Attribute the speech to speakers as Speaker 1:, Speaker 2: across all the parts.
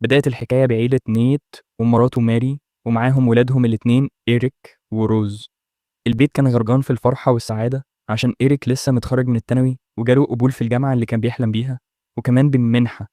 Speaker 1: بدأت الحكاية بعيلة نيت ومراته ماري ومعاهم ولادهم الاتنين إيريك وروز. البيت كان غرقان في الفرحة والسعادة عشان إيريك لسه متخرج من الثانوي وجاله قبول في الجامعة اللي كان بيحلم بيها، وكمان بمنحة.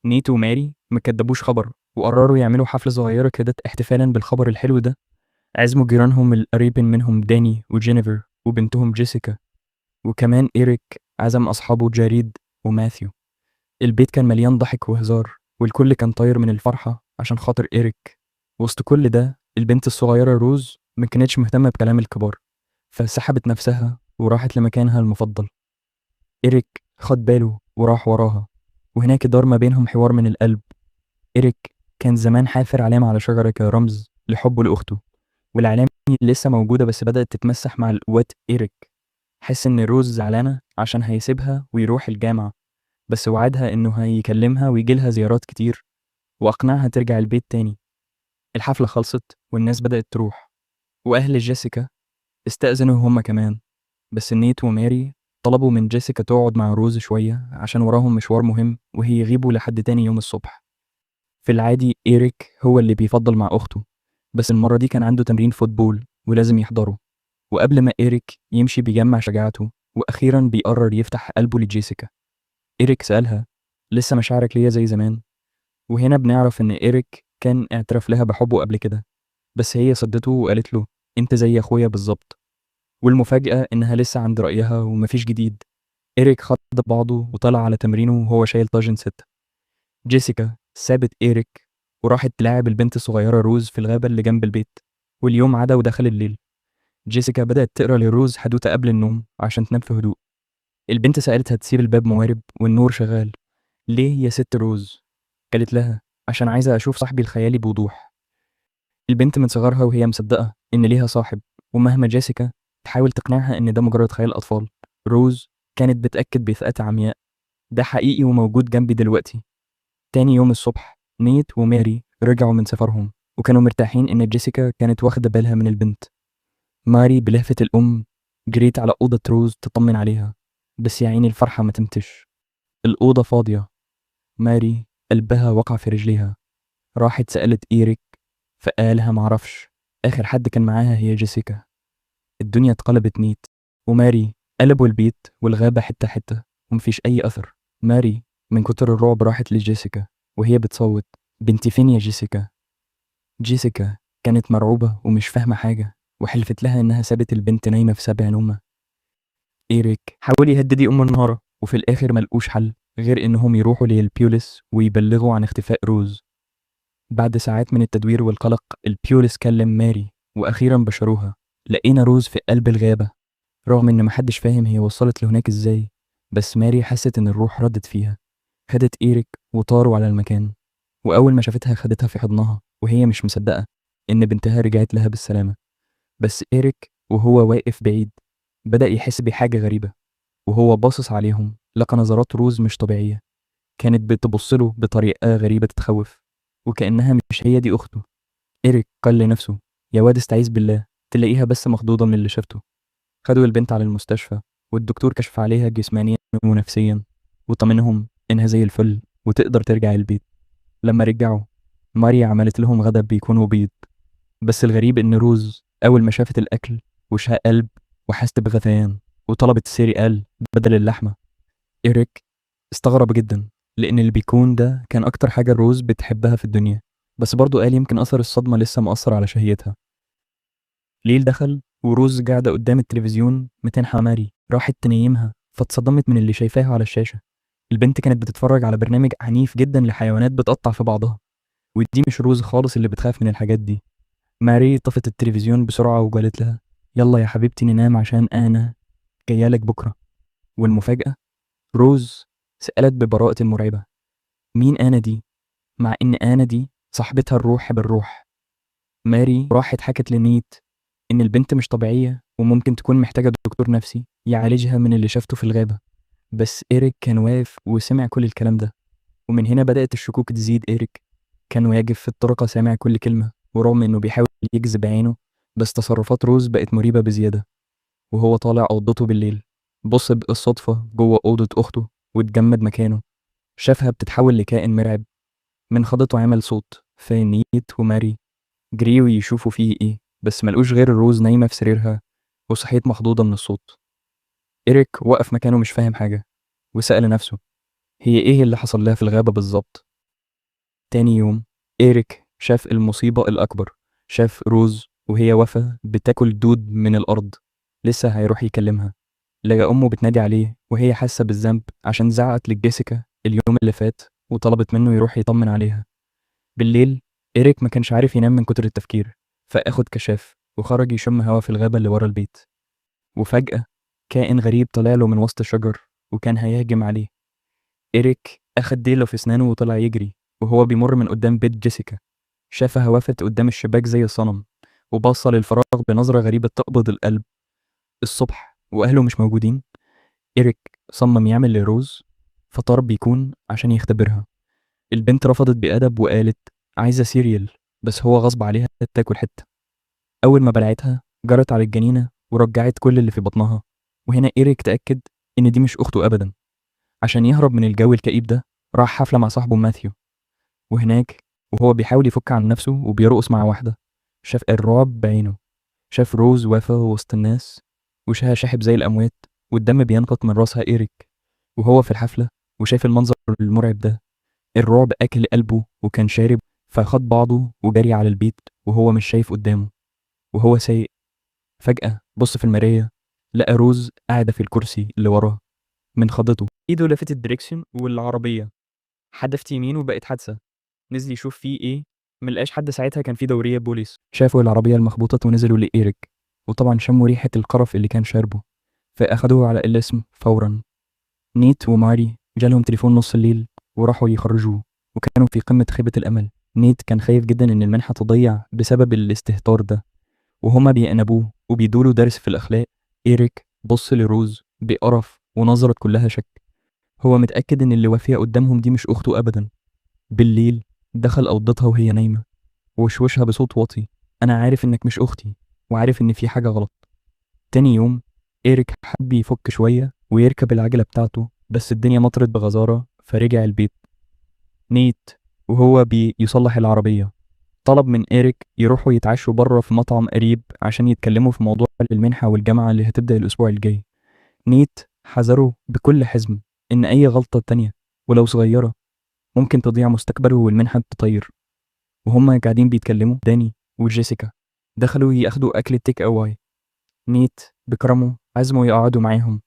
Speaker 1: نيت وماري مكدبوش خبر وقرروا يعملوا حفلة صغيرة كده احتفالا بالخبر الحلو ده. عزموا جيرانهم القريبين منهم داني وجينيفر وبنتهم جيسيكا، وكمان إيريك عزم أصحابه جاريد وماثيو. البيت كان مليان ضحك وهزار والكل كان طاير من الفرحة عشان خاطر إيريك. وسط كل ده البنت الصغيرة روز ما كانتش مهتمة بكلام الكبار، فسحبت نفسها وراحت لمكانها المفضل. إيريك خد باله وراح وراها، وهناك دار ما بينهم حوار من القلب. إيريك كان زمان حافر علامة على شجرة كرمز لحبه لأخته، والعلامة دي لسه موجودة بس بدأت تتمسح مع الوقت. إيريك حس إن روز زعلانة عشان هيسيبها ويروح الجامعة، بس وعدها إنه هيكلمها ويجيلها زيارات كتير وأقنعها ترجع البيت تاني. الحفلة خلصت والناس بدأت تروح، وأهل جيسيكا استأذنوا هما كمان، بس نيت وماري طلبوا من جيسيكا تقعد مع روز شوية عشان وراهم مشوار مهم وهي يغيبوا لحد تاني يوم الصبح. في العادي إيريك هو اللي بيفضل مع أخته، بس المرة دي كان عنده تمرين فوتبول ولازم يحضره. وقبل ما إيريك يمشي بيجمع شجاعته وأخيرا بيقرر يفتح قلبه لجيسيكا. إيريك سألها: لسه مشاعرك ليا زي زمان؟ وهنا بنعرف إن إيريك كان اعترف لها بحبه قبل كده، بس هي صدته وقالت له: أنت زي أخويا بالظبط. والمفاجأة إنها لسه عند رأيها ومفيش جديد. إيريك خد بعضه وطلع على تمرينه وهو شايل طاجن ستة. جيسيكا سابت إيريك وراحت تلاعب البنت الصغيرة روز في الغابة اللي جنب البيت، واليوم عدى ودخل الليل. جيسيكا بدأت تقرأ لروز حدوتة قبل النوم عشان تنام في هدوء. البنت سألتها تسيب الباب موارب والنور شغال. ليه يا ست روز؟ قالت لها: عشان عايزة أشوف صاحبي الخيالي بوضوح. البنت من صغرها وهي مصدقة إن ليها صاحب، ومهما جيسيكا تحاول تقنعها إن ده مجرد خيال أطفال، روز كانت بتأكد بثقة عمياء: ده حقيقي وموجود جنبي دلوقتي. تاني يوم الصبح نيت وماري رجعوا من سفرهم وكانوا مرتاحين إن جيسيكا كانت واخدة بالها من البنت. ماري بلهفة الأم جريت على أوضة روز تطمن عليها، بس يا عيني الفرحة ما تمتش. الأوضة فاضية. ماري قلبها وقع في رجليها. راحت سألت إيريك فقالها معرفش. آخر حد كان معاها هي جيسيكا. الدنيا اتقلبت نيت وماري قلبوا البيت والغابة حتة حتة ومفيش أي أثر. ماري من كتر الرعب راحت لجيسيكا وهي بتصوت: بنتي فين يا جيسيكا؟ جيسيكا كانت مرعوبة ومش فاهمة حاجة وحلفت لها إنها سابت البنت نايمة في سابع نومة. إيريك حاول يهدد أم النهارة وفي الآخر ملقوش حل غير إنهم يروحوا للبيوليس ويبلغوا عن اختفاء روز. بعد ساعات من التدوير والقلق البيوليس كلم ماري وأخيرا بشروها: لقينا روز في قلب الغابة. رغم إن محدش فاهم هي وصلت لهناك إزاي، بس ماري حست إن الروح ردت فيها. خدت إيريك وطاروا على المكان، وأول ما شافتها خدتها في حضنها وهي مش مصدقة إن بنتها رجعت لها بالسلامة. بس إيريك وهو واقف بعيد بدأ يحس بحاجة غريبة، وهو باصص عليهم لقى نظرات روز مش طبيعية. كانت بتبصله بطريقة غريبة تتخوف وكأنها مش هي دي أخته. إيريك قال لنفسه: يا واد استعيذ بالله، تلاقيها بس مخضوضة من اللي شافته. خدوا البنت على المستشفى والدكتور كشف عليها جسمانيا ونفسيا وطمنهم إنها زي الفل وتقدر ترجع البيت. لما رجعوا ماريا عملت لهم غدا بيكون وبيض، بس الغريب إن روز أول ما شافت الأكل وشها قلب وحست بغثيان وطلبت السيريال بدل اللحمة. إيريك استغرب جدا لأن اللي بيكون ده كان أكتر حاجة روز بتحبها في الدنيا، بس برضه قال يمكن أثر الصدمة لسه مأثر على شهيتها. ليل دخل وروز قاعدة قدام التلفزيون متنحة ماري راحت تنيمها فاتصدمت من اللي شايفاها على الشاشة. البنت كانت بتتفرج على برنامج عنيف جدا لحيوانات بتقطع في بعضها، ودي مش روز خالص اللي بتخاف من الحاجات دي. ماري طفت التلفزيون بسرعة وقالت لها: يلا يا حبيبتي ننام عشان أنا جايالك بكرة. والمفاجأة روز سألت ببراءة مرعبة: مين أنا دي؟ مع إن أنا دي صاحبتها الروح بالروح. ماري راحت حكت لنيت إن البنت مش طبيعية وممكن تكون محتاجة دكتور نفسي يعالجها من اللي شافته في الغابة. بس إيريك كان واقف وسمع كل الكلام ده، ومن هنا بدأت الشكوك تزيد. إيريك كان واقف في الطرقة سامع كل كلمة، ورغم إنه بيحاول يجذب عينه بس تصرفات روز بقت مريبة بزيادة. وهو طالع أوضته بالليل بص بالصدفة جوه أوضة أخته واتجمد مكانه. شافها بتتحول لكائن مرعب من خضته عمل صوت، فنيت وماري جريوا يشوفوا فيه إيه، بس ملقوش غير روز نايمة في سريرها وصحيت مخضوضة من الصوت. إيريك وقف مكانه مش فاهم حاجة وسأل نفسه هي إيه اللي حصل لها في الغابة بالظبط. تاني يوم إيريك شاف المصيبة الأكبر، شاف روز وهي واقفة بتاكل دود من الأرض. لسه هيروح يكلمها لقى أمه بتنادي عليه وهي حاسة بالذنب عشان زعقت لجيسيكا اليوم اللي فات وطلبت منه يروح يطمن عليها. بالليل إيريك ما كانش عارف ينام من كتر التفكير، فأخد كشاف وخرج يشم هوا في الغابة اللي ورا البيت. وفجأة كائن غريب طلع له من وسط الشجر وكان هيهجم عليه. إيريك أخد ديله في أسنانه وطلع يجري، وهو بيمر من قدام بيت جيسيكا شافها وقفت قدام الشباك زي الصنم وبص للفراغ بنظرة غريبة تقبض القلب. الصبح وأهله مش موجودين. إيريك صمم يعمل لروز فطار بيكون عشان يختبرها. البنت رفضت بأدب وقالت عايزة سيريال، بس هو غصب عليها تاكل حتة. أول ما بلعتها جرت على الجنينة ورجعت كل اللي في بطنها. وهنا إيريك تأكد إن دي مش أخته أبدا. عشان يهرب من الجو الكئيب ده راح حفلة مع صاحبه ماثيو، وهناك وهو بيحاول يفك عن نفسه وبيرقص مع واحدة شاف الرعب بعينه. شاف روز واقفة وسط الناس وشها شاحب زي الأموات والدم بينقط من راسها إيريك وهو في الحفلة وشايف المنظر المرعب ده. الرعب أكل قلبه وكان شارب، فخد بعضه وجري على البيت وهو مش شايف قدامه. وهو سايق فجأة بص في المراية لقى روز قاعدة في الكرسي اللي وراه. من خضته ايده لفت الدريكسيون والعربية حدفت يمين وبقت حادثة. نزل يشوف فيه ايه، ملقاش حد. ساعتها كان في دورية بوليس شافوا العربية المخبوطة ونزلوا لإيريك، وطبعا شموا ريحة القرف اللي كان شاربه فأخدوه على الاسم فورا. نيت وماري جالهم تليفون نص الليل وراحوا يخرجوه، وكانوا في قمة خيبة الأمل. نيت كان خايف جدا إن المنحة تضيع بسبب الاستهتار ده وهما بيأنبوه وبيدوله درس في الأخلاق. إيريك بص لروز بقرف ونظرت كلها شك. هو متأكد إن اللي وافية قدامهم دي مش أخته أبدا. بالليل دخل أوضتها وهي نايمة وشوشها بصوت واطي أنا عارف إنك مش أختي وعارف إن في حاجة غلط. تاني يوم إيريك حب يفك شوية ويركب العجلة بتاعته، بس الدنيا مطرت بغزارة فرجع البيت. نيت وهو بيصلح العربية طلب من إيريك يروحوا يتعشوا بره في مطعم قريب عشان يتكلموا في موضوع المنحة والجامعة اللي هتبدأ الأسبوع الجاي. نيت حذره بكل حزم إن أي غلطة تانية ولو صغيرة ممكن تضيع مستقبله والمنحة تطير. وهما قاعدين بيتكلموا داني وجيسيكا دخلوا ياخدوا أكل تيك أواي. نيت بكرمه عزموا يقعدوا معاهم،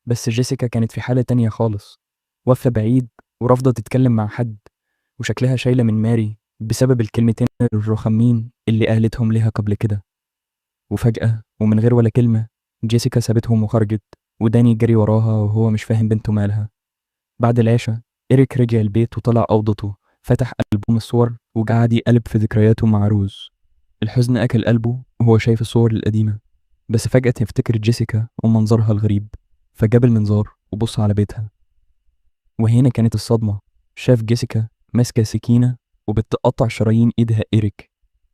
Speaker 1: بس جيسيكا كانت في حالة تانية خالص، واقفة بعيد ورافضة تتكلم مع حد وشكلها شايلة من ماري بسبب الكلمتين الرخمين اللي قالتهم لها قبل كده. وفجأة ومن غير ولا كلمة جيسيكا سابتهم وخرجت، وداني جري وراها وهو مش فاهم بنته مالها. بعد العشاء إيريك رجع البيت وطلع أوضته، فتح ألبوم الصور وقعد يقلب في ذكرياته مع روز. الحزن أكل قلبه وهو شايف الصور القديمة، بس فجأة يفتكر جيسيكا ومنظرها الغريب فجاب المنظار وبص على بيتها. وهنا كانت الصدمة، شاف جيسيكا ماسكة سكينة وبتقطع شرايين إيدها إيريك.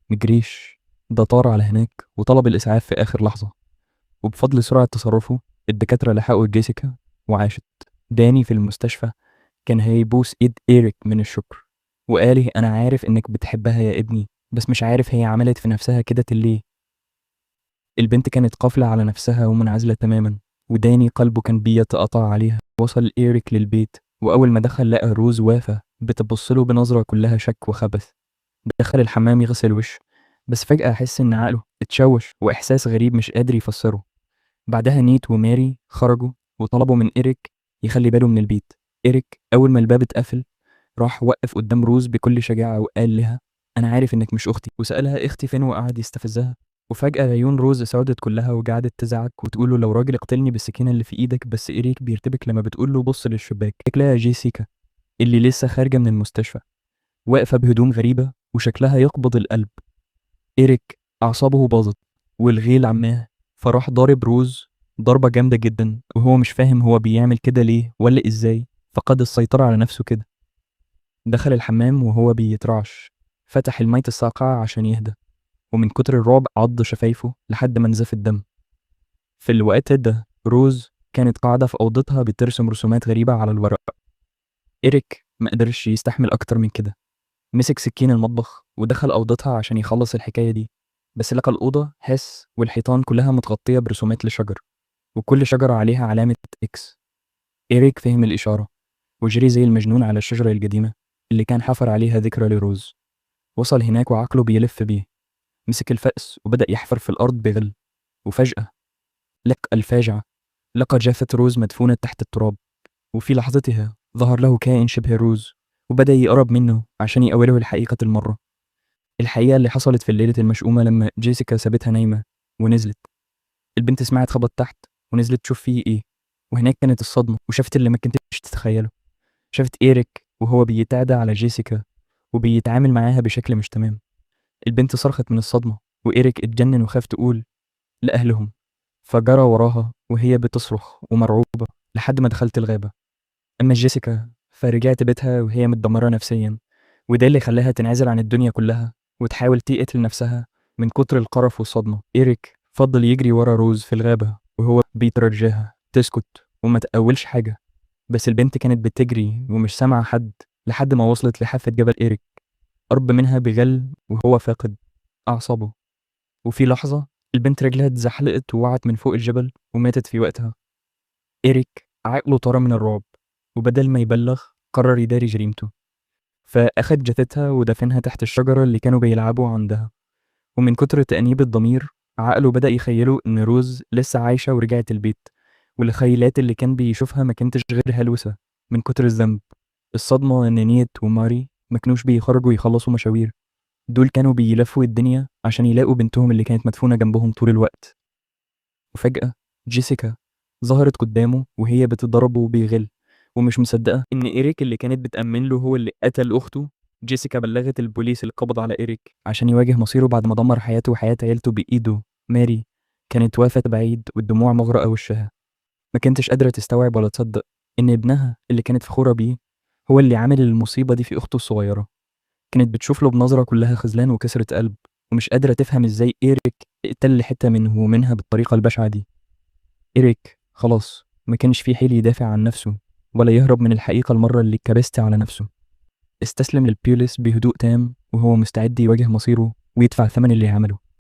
Speaker 1: مجريش ده طار على هناك وطلب الإسعاف في آخر لحظة، وبفضل سرعة تصرفه الدكاترة لحقوا جيسيكا وعاشت. داني في المستشفى كان هيبوس إيد إيريك من الشكر وقاله أنا عارف إنك بتحبها يا ابني، بس مش عارف هي عملت في نفسها كده ليه. البنت كانت قافلة على نفسها ومنعزلة تماما، وداني قلبه كان بيتقطع عليها. وصل إيريك للبيت وأول ما دخل لقى روز وافة بتبصله بنظرة كلها شك وخبث. دخل الحمام يغسل وشه، بس فجأة أحس إن عقله اتشوش وإحساس غريب مش قادر يفسره. بعدها نيت وماري خرجوا وطلبوا من إيريك يخلي باله من البيت. إيريك أول ما الباب اتقفل راح وقف قدام روز بكل شجاعة وقال لها أنا عارف إنك مش أختي، وسألها أختي فين وقعد يستفزها. وفجأة عيون روز سودت كلها وقعدت تزعق وتقول له لو راجل اقتلني بالسكينة اللي في إيدك. بس إيريك بيرتبك لما بتقول له بص للشباك. لها جيسيكا اللي لسه خارجة من المستشفى واقفة بهدوم غريبة وشكلها يقبض القلب. إيريك أعصابه باظت والغيل عماه، فراح ضارب روز ضربة جامدة جدا وهو مش فاهم هو بيعمل كده ليه ولا إزاي، فقد السيطرة على نفسه كده. دخل الحمام وهو بيترعش، فتح المية الساقعة عشان يهدى، ومن كتر الرعب عض شفايفه لحد ما نزف الدم. في الوقت ده روز كانت قاعدة في أوضتها بترسم رسومات غريبة على الورق. إيريك ما قدرش يستحمل أكتر من كده، مسك سكين المطبخ ودخل أوضتها عشان يخلص الحكاية دي، بس لقى الأوضة هس والحيطان كلها متغطية برسومات لشجر، وكل شجرة عليها علامة إكس. إيريك فهم الإشارة وجري زي المجنون على الشجرة القديمة اللي كان حفر عليها ذكرى لروز. وصل هناك وعقله بيلف بيه، مسك الفأس وبدأ يحفر في الأرض بغل، وفجأة لقى الفاجعة، لقى جثة روز مدفونة تحت التراب. وفي لحظتها ظهر له كائن شبه روز وبدأ يقرب منه عشان يقوله الحقيقة المرة، الحقيقة اللي حصلت في الليلة المشؤومة لما جيسيكا سابتها نايمة ونزلت. البنت سمعت خبط تحت ونزلت تشوف فيه إيه، وهناك كانت الصدمة وشافت اللي ما كنتش تتخيله. شافت إيريك وهو بيتعدى على جيسيكا وبيتعامل معاها بشكل مش تمام. البنت صرخت من الصدمة وإيريك اتجنن وخاف تقول لأهلهم، فجرى وراها وهي بتصرخ ومرعوبة لحد ما دخلت الغابة. أما جيسيكا فرجعت بيتها وهي متدمرة نفسيا، وده اللي خلاها تنعزل عن الدنيا كلها وتحاول تقتل نفسها من كتر القرف والصدمة. إيريك فضل يجري ورا روز في الغابة وهو بيترجاها تسكت وما تقولش حاجة، بس البنت كانت بتجري ومش سامعة حد لحد ما وصلت لحافة جبل إيريك، قرب منها بغل وهو فاقد أعصابه. وفي لحظة البنت رجلها اتزحلقت ووقعت من فوق الجبل وماتت في وقتها. إيريك عقله طار من الرعب، وبدل ما يبلغ قرر يداري جريمته، فأخد جثتها ودفنها تحت الشجرة اللي كانوا بيلعبوا عندها. ومن كتر تأنيب الضمير عقله بدأ يخيله إن روز لسه عايشة ورجعت البيت، والخيلات اللي كان بيشوفها ما كانتش غير هلوسة من كتر الذنب. الصدمة إن نيت وماري ما كانوش بيخرجوا يخلصوا مشاوير، دول كانوا بيلفوا الدنيا عشان يلاقوا بنتهم اللي كانت مدفونة جنبهم طول الوقت. وفجأة جيسيكا ظهرت قدامه وهي بتضربه بيغل ومش مصدقة إن إيريك اللي كانت بتأمن له هو اللي قتل أخته. جيسيكا بلغت البوليس اللي قبض على إيريك عشان يواجه مصيره بعد ما دمر حياته وحياة عيلته بإيده. ماري كانت واقفة بعيد والدموع مغرقة وشها، ما كانتش قادرة تستوعب ولا تصدق إن ابنها اللي كانت فخورة بيه هو اللي عامل المصيبة دي في أخته الصغيرة. كانت بتشوف له بنظرة كلها خذلان وكسرة قلب، ومش قادرة تفهم إزاي إيريك اقتل حتة منه ومنها بالطريقة البشعة دي. إيريك خلاص ما كانش فيه حيل يدافع عن نفسه ولا يهرب من الحقيقة المرة اللي كبست على نفسه. استسلم للبوليس بهدوء تام وهو مستعد يواجه مصيره ويدفع ثمن اللي عمله.